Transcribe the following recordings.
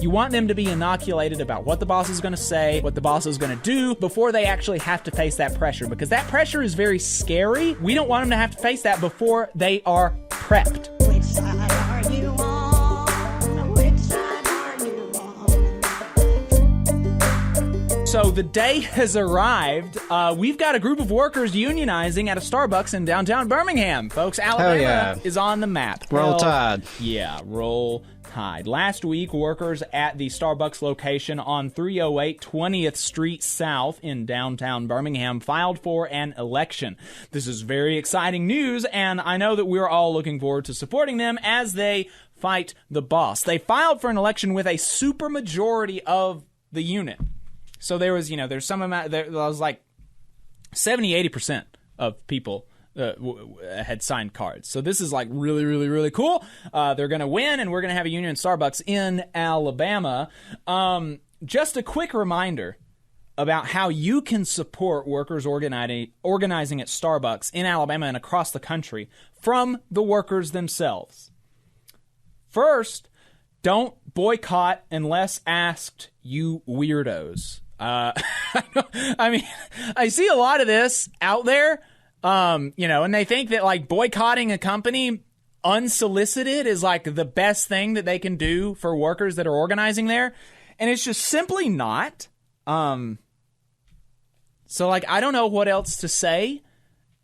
You want them to be inoculated about what the boss is going to say, what the boss is going to do before they actually have to face that pressure, because that pressure is very scary. We don't want them to have to face that before they are prepped. Which side are you on? Which side are you on? So the day has arrived. We've got a group of workers unionizing at a Starbucks in downtown Birmingham. Folks, Alabama is on the map. Roll Tide. Yeah, roll Tide. Last week, workers at the Starbucks location on 308 20th Street South in downtown Birmingham filed for an election. This is very exciting news, and I know that we're all looking forward to supporting them as they fight the boss. They filed for an election with a supermajority of the unit. So there was, there's some amount, there was like 70-80% of people had signed cards. So this is like really, really, really cool. They're going to win, and we're going to have a union Starbucks in Alabama. Just a quick reminder about how you can support workers organizing at Starbucks in Alabama and across the country from the workers themselves. First, don't boycott unless asked, you weirdos. I mean, I see a lot of this out there, and they think that like boycotting a company unsolicited is like the best thing that they can do for workers that are organizing there. And it's just simply not. So like, I don't know what else to say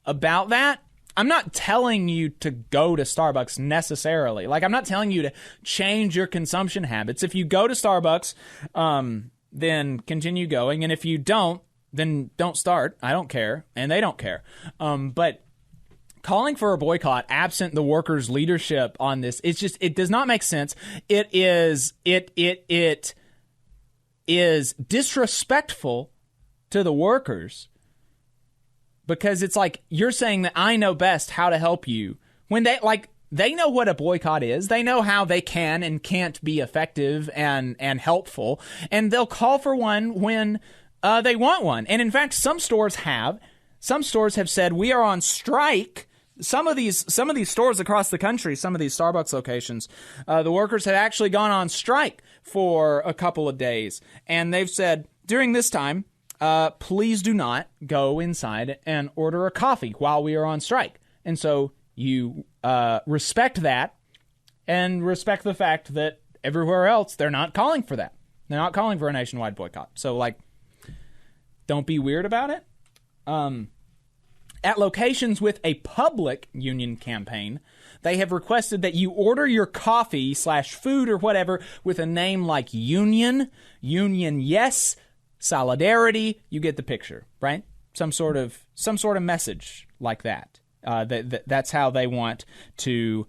about that. I'm not telling you to go to Starbucks necessarily. Like, I'm not telling you to change your consumption habits. If you go to Starbucks, then continue going. And if you don't, then don't start. I don't care. And they don't care. But calling for a boycott absent the workers' leadership on this, it does not make sense. It is disrespectful to the workers, because it's like you're saying that I know best how to help you, when they know what a boycott is. They know how they can and can't be effective and helpful, and they'll call for one when they want one. And in fact, some stores have said we are on strike. Some of these stores across the country, some of these Starbucks locations, the workers have actually gone on strike for a couple of days, and they've said during this time, please do not go inside and order a coffee while we are on strike. And so you respect that, and respect the fact that everywhere else they're not calling for that. They're not calling for a nationwide boycott. So like, don't be weird about it. At locations with a public union campaign, they have requested that you order your coffee / food or whatever with a name like Union, yes, Solidarity. You get the picture, right? Some sort of message like that. That's how they want to.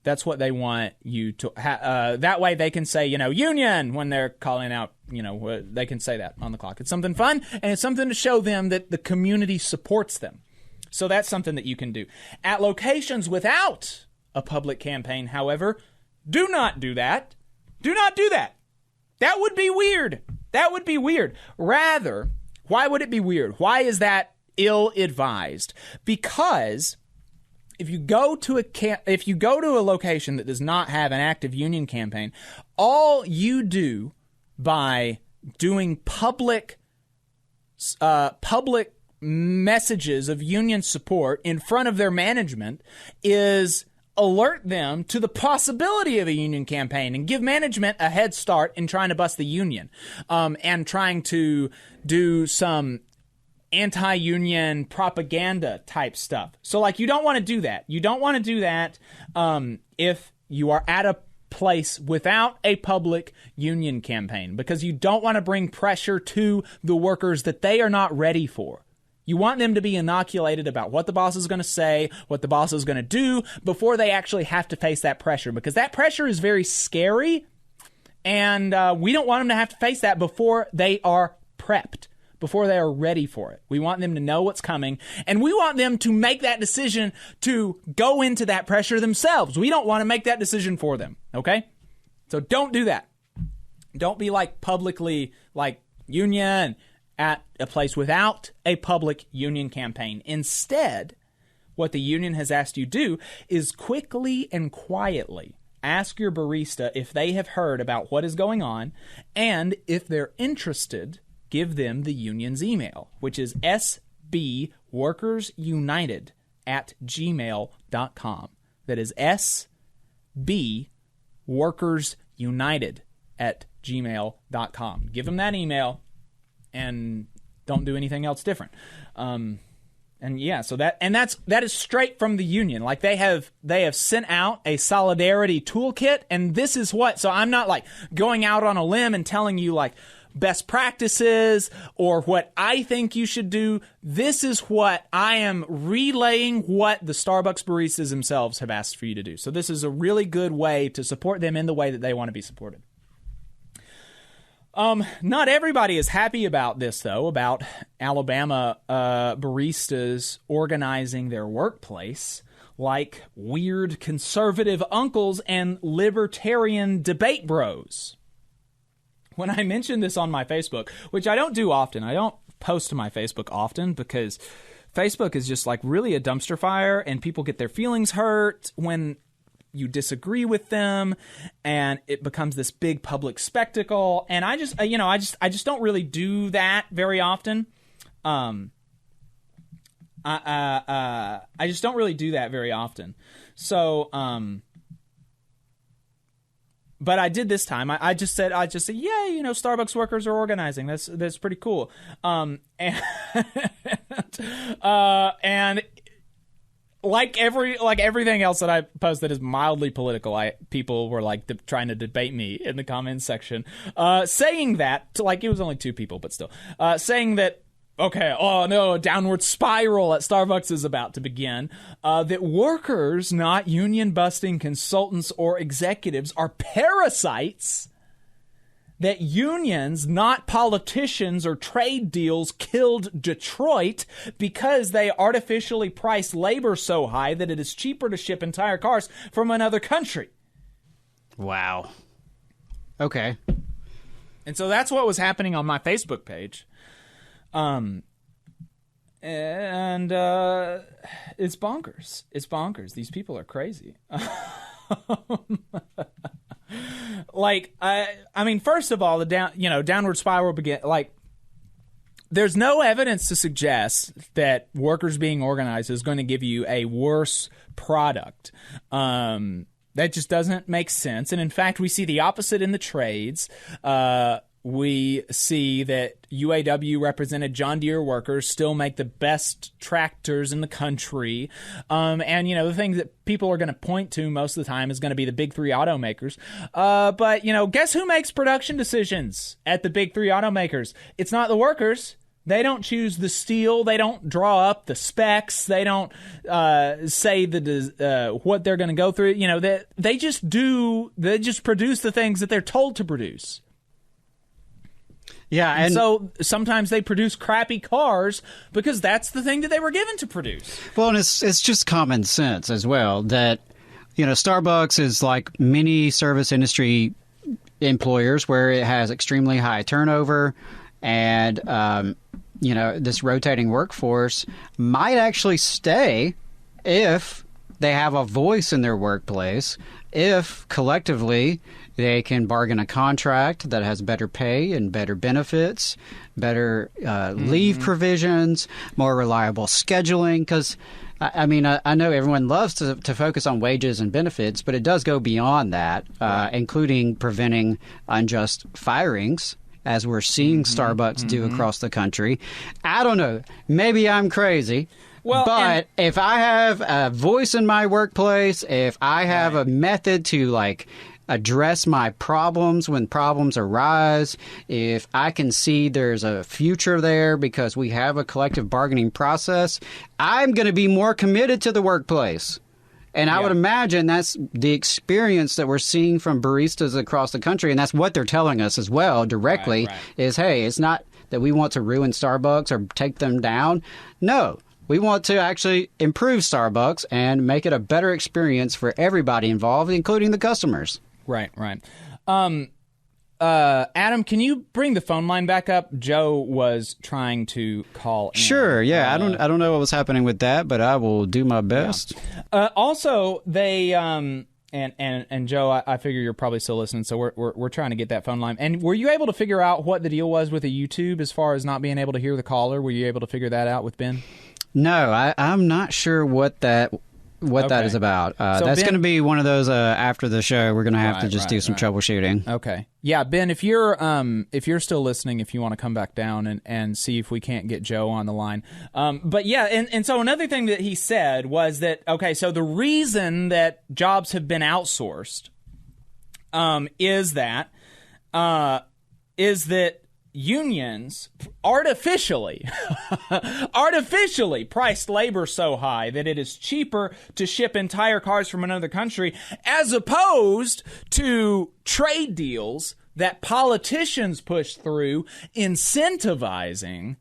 That's what they want you to. That way they can say, union when they're calling out. They can say that on the clock. It's something fun, and it's something to show them that the community supports them. So that's something that you can do. At locations without a public campaign, however, do not do that. Do not do that. That would be weird. That would be weird. Rather, why would it be weird? Why is that ill-advised? Because if you go to a location that does not have an active union campaign, all you do by doing public messages of union support in front of their management is alert them to the possibility of a union campaign and give management a head start in trying to bust the union, and trying to do some anti-union propaganda type stuff. So like, you don't want to do that. You don't want to do that if you are at a place without a public union campaign, because you don't want to bring pressure to the workers that they are not ready for. You want them to be inoculated about what the boss is going to say, what the boss is going to do before they actually have to face that pressure, because that pressure is very scary, and we don't want them to have to face that before they are prepped, before they are ready for it. We want them to know what's coming, and we want them to make that decision to go into that pressure themselves. We don't want to make that decision for them, okay? So don't do that. Don't be like publicly like union at a place without a public union campaign. Instead, what the union has asked you do is quickly and quietly ask your barista if they have heard about what is going on, and if they're interested, give them the union's email, which is sbworkersunited@gmail.com. That is sbworkersunited@gmail.com. Give them that email and don't do anything else different. And yeah, so that is straight from the union. Like they have sent out a solidarity toolkit, and this is what. So I'm not like going out on a limb and telling you like best practices or what I think you should do. This is what I am relaying, what the Starbucks baristas themselves have asked for you to do. So this is a really good way to support them in the way that they want to be supported. Not everybody is happy about this, though, about Alabama baristas organizing their workplace like weird conservative uncles and libertarian debate bros. When I mentioned this on my Facebook, which I don't do often, I don't post to my Facebook often because Facebook is just like really a dumpster fire and people get their feelings hurt when you disagree with them, and it becomes this big public spectacle. And I just don't really do that very often. I just don't really do that very often. So, but I did this time. I just said, yeah, Starbucks workers are organizing. That's pretty cool. And Like everything else that I post that is mildly political, people were like trying to debate me in the comments section, saying that it was only 2 people, but still saying that okay, oh no, a downward spiral at Starbucks is about to begin. That workers, not union busting consultants or executives, are parasites. That unions, not politicians or trade deals, killed Detroit because they artificially priced labor so high that it is cheaper to ship entire cars from another country. Wow. Okay. And so that's what was happening on my Facebook page. And it's bonkers. It's bonkers. These people are crazy. I mean, first of all, the downward spiral began. There's no evidence to suggest that workers being organized is going to give you a worse product. That just doesn't make sense. And in fact, we see the opposite in the trades. We see that UAW represented John Deere workers still make the best tractors in the country. And, the things that people are going to point to most of the time is going to be the big 3 automakers. But, guess who makes production decisions at the big 3 automakers? It's not the workers. They don't choose the steel. They don't draw up the specs. They don't say what they're going to go through. They just produce the things that they're told to produce. Yeah, and so sometimes they produce crappy cars because that's the thing that they were given to produce. Well, and it's just common sense as well that, Starbucks is like many service industry employers where it has extremely high turnover and, this rotating workforce might actually stay if they have a voice in their workplace, if collectively they can bargain a contract that has better pay and better benefits, better leave provisions, more reliable scheduling. Because, I know everyone loves to focus on wages and benefits, but it does go beyond that, including preventing unjust firings, as we're seeing Starbucks do across the country. I don't know. Maybe I'm crazy. Well, but if I have a voice in my workplace, if I have a method to address my problems when problems arise, if I can see there's a future there because we have a collective bargaining process, I'm going to be more committed to the workplace. And I would imagine that's the experience that we're seeing from baristas across the country, and that's what they're telling us as well directly, is, hey, it's not that we want to ruin Starbucks or take them down. No. We want to actually improve Starbucks and make it a better experience for everybody involved, including the customers. Right. Adam, can you bring the phone line back up? Joe was trying to call in. Sure, yeah. I don't know what was happening with that, but I will do my best. Also, they And Joe, I figure you're probably still listening, so we're trying to get that phone line. And were you able to figure out what the deal was with the YouTube as far as not being able to hear the caller? Were you able to figure that out with Ben? No, I'm not sure what that is about. So that's going to be one of those after the show. We're going to have to just do some troubleshooting. Okay. Yeah, Ben, if you're still listening, if you want to come back down and see if we can't get Joe on the line. But yeah, and so another thing that he said was that, okay, so the reason that jobs have been outsourced is that unions artificially priced labor so high that it is cheaper to ship entire cars from another country, as opposed to trade deals that politicians push through incentivizing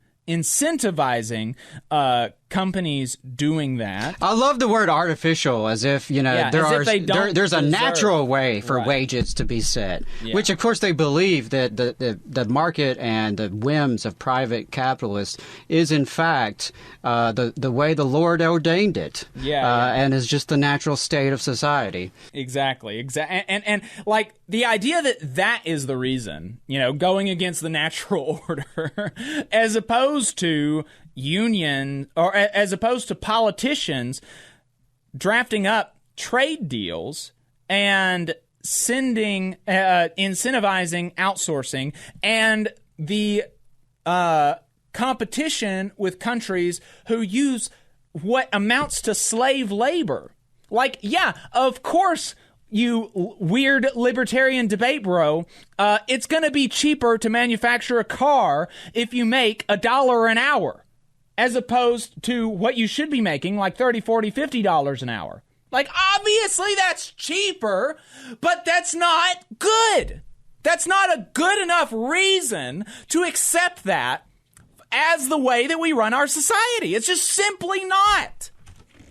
companies doing that. I love the word artificial, as if there's a natural way for wages to be set, which of course they believe that the market and the whims of private capitalists is in fact the way the Lord ordained it, and is just the natural state of society. Exactly. And like the idea that is the reason, going against the natural order, as opposed to as opposed to politicians drafting up trade deals and incentivizing outsourcing and the competition with countries who use what amounts to slave labor. Like, yeah, of course, you weird libertarian debate bro, it's going to be cheaper to manufacture a car if you make $1 an hour, as opposed to what you should be making, like $30, $40, $50 an hour. Like, obviously that's cheaper, but that's not good. That's not a good enough reason to accept that as the way that we run our society. It's just simply not.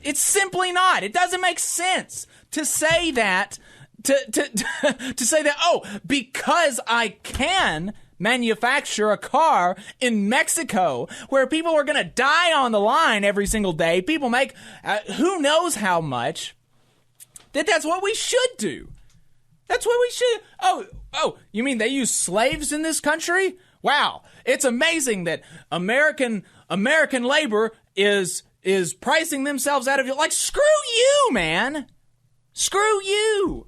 It's simply not. It doesn't make sense to say that, to say that, oh, because I can manufacture a car in Mexico where people are going to die on the line every single day, people make who knows how much, that's what we should do. That's what we should. Oh, you mean they use slaves in this country? Wow, it's amazing that American labor is pricing themselves out of you. Like, screw you, man. Screw you.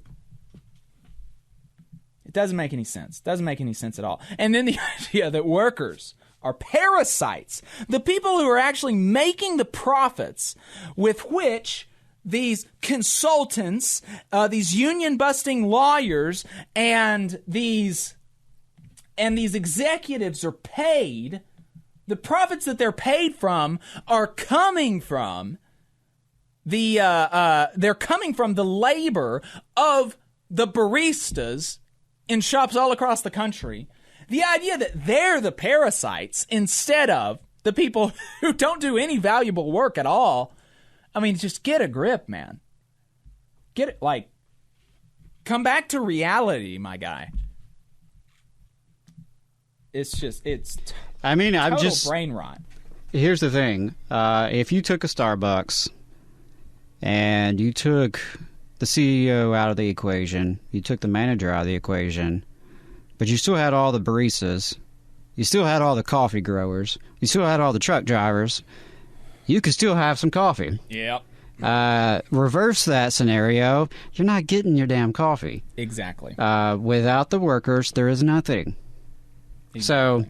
It doesn't make any sense. Doesn't make any sense at all. And then the idea that workers are parasites, the people who are actually making the profits with which these consultants, these union-busting lawyers, and these executives are paid, the profits that they're paid from are coming from they're coming from the labor of the baristas in shops all across the country. The idea that they're the parasites instead of the people who don't do any valuable work at all. I mean, just get a grip, man. Get it, come back to reality, my guy. It's total brain rot. Here's the thing. If you took a Starbucks and you took the CEO out of the equation, you took the manager out of the equation, but you still had all the baristas, you still had all the coffee growers, you still had all the truck drivers, you could still have some coffee. Yep. Reverse that scenario, you're not getting your damn coffee. Exactly. Without the workers, there is nothing. Exactly. So,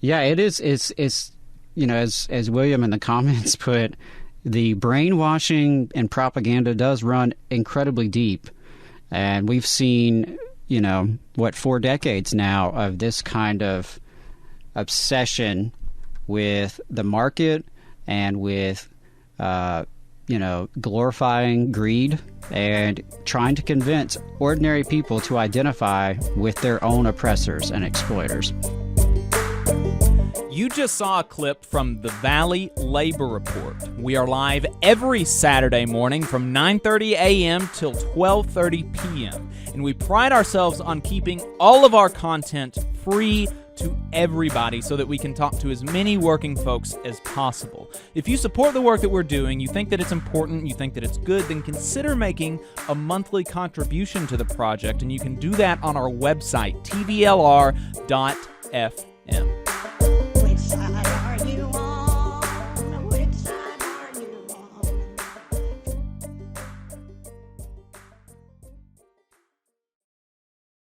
yeah, it's as William in the comments put, the brainwashing and propaganda does run incredibly deep. And we've seen, 4 decades now of this kind of obsession with the market and with, glorifying greed and trying to convince ordinary people to identify with their own oppressors and exploiters. You just saw a clip from the Valley Labor Report. We are live every Saturday morning from 9:30 a.m. till 12:30 p.m. And we pride ourselves on keeping all of our content free to everybody so that we can talk to as many working folks as possible. If you support the work that we're doing, you think that it's important, you think that it's good, then consider making a monthly contribution to the project, and you can do that on our website, tvlr.fm.